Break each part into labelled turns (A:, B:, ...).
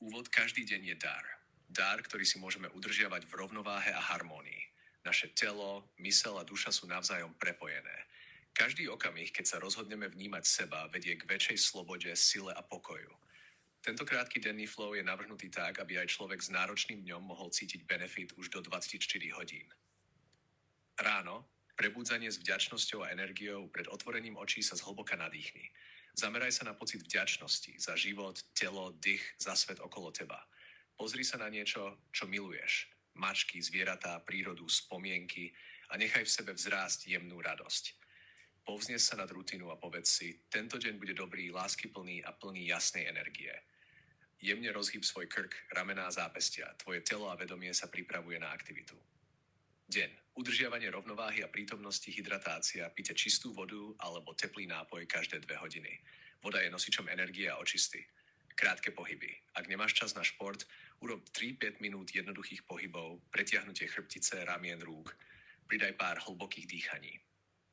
A: Úvod: každý deň je dar. Dar, ktorý si môžeme udržiavať v rovnováhe a harmónii. Naše telo, myseľ a duša sú navzájom prepojené. Každý okamih, keď sa rozhodneme vnímať seba, vedie k väčšej slobode, sile a pokoju. Tento krátky denný flow je navrhnutý tak, aby aj človek s náročným dňom mohol cítiť benefit už do 24 hodín. Ráno, prebudzanie s vďačnosťou a energiou, pred otvorením očí sa zhlboka nadýchni. Zameraj sa na pocit vďačnosti za život, telo, dych, za svet okolo teba. Pozri sa na niečo, čo miluješ. Mačky, zvieratá, prírodu, spomienky a nechaj v sebe vzrásť jemnú radosť. Povznes sa nad rutinu a povedz si: tento deň bude dobrý, láskyplný a plný jasnej energie. Jemne rozhýb svoj krk, ramená a zápestia. Tvoje telo a vedomie sa pripravuje na aktivitu. Deň. Udržiavanie rovnováhy a prítomnosti, hidratácia, pite čistú vodu alebo teplý nápoj každé 2 hodiny. Voda je nosičom energie a očisty. Krátke pohyby. Ak nemáš čas na šport, urob 3-5 minút jednoduchých pohybov, pretiahnutie chrbtice, ramien, rúk. Pridaj pár hlbokých dýchaní.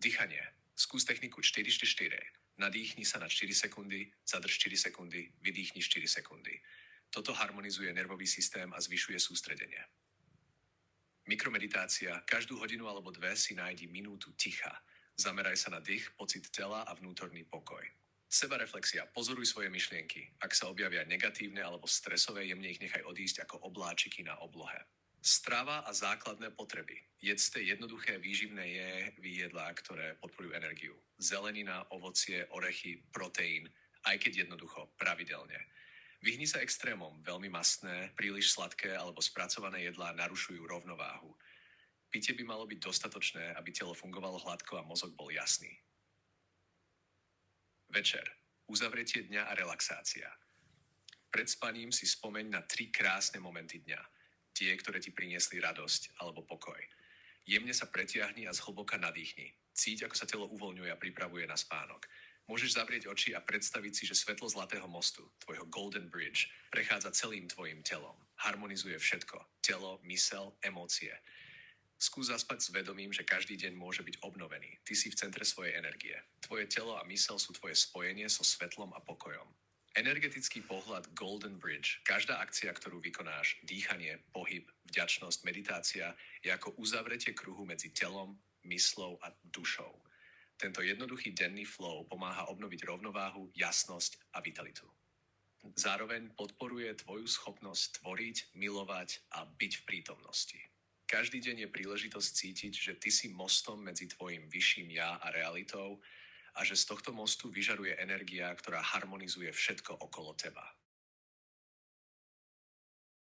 A: Dýchanie. Skús techniku 4-4-4. Nadýchni sa na 4 sekundy, zadrž 4 sekundy, vydýchni 4 sekundy. Toto harmonizuje nervový systém a zvyšuje sústredenie. Mikromeditácia. Každú hodinu alebo 2 si nájdi minútu ticha. Zameraj sa na dých, pocit tela a vnútorný pokoj. Sebareflexia. Pozoruj svoje myšlienky. Ak sa objavia negatívne alebo stresové, jemne ich nechaj odísť ako obláčiky na oblohe. Strava a základné potreby. Jedzte jednoduché výživné jedlá, ktoré podporujú energiu. Zelenina, ovocie, orechy, proteín, aj keď jednoducho, pravidelne. Vyhni sa extrémom, veľmi mastné, príliš sladké alebo spracované jedlá narušujú rovnováhu. Pitie by malo byť dostatočné, aby telo fungovalo hladko a mozog bol jasný. Večer. Uzavretie dňa a relaxácia. Pred spaním si spomeň na 3 krásne momenty dňa. Tie, ktoré ti priniesli radosť alebo pokoj. Jemne sa pretiahni a zhlboka nadýchni. Cíť, ako sa telo uvoľňuje a pripravuje na spánok. Môžeš zavrieť oči a predstaviť si, že svetlo zlatého mostu, tvojho Golden Bridge, prechádza celým tvojim telom. Harmonizuje všetko. Telo, myseľ, emócie. Skús zaspať s vedomím, že každý deň môže byť obnovený. Ty si v centre svojej energie. Tvoje telo a myseľ sú tvoje spojenie so svetlom a pokojom. Energetický pohľad Golden Bridge. Každá akcia, ktorú vykonáš, dýchanie, pohyb, vďačnosť, meditácia, je ako uzavretie kruhu medzi telom, myslou a dušou. Tento jednoduchý denný flow pomáha obnoviť rovnováhu, jasnosť a vitalitu. Zároveň podporuje tvoju schopnosť tvoriť, milovať a byť v prítomnosti. Každý deň je príležitosť cítiť, že ty si mostom medzi tvojim vyšším ja a realitou a že z tohto mostu vyžaruje energia, ktorá harmonizuje všetko okolo teba.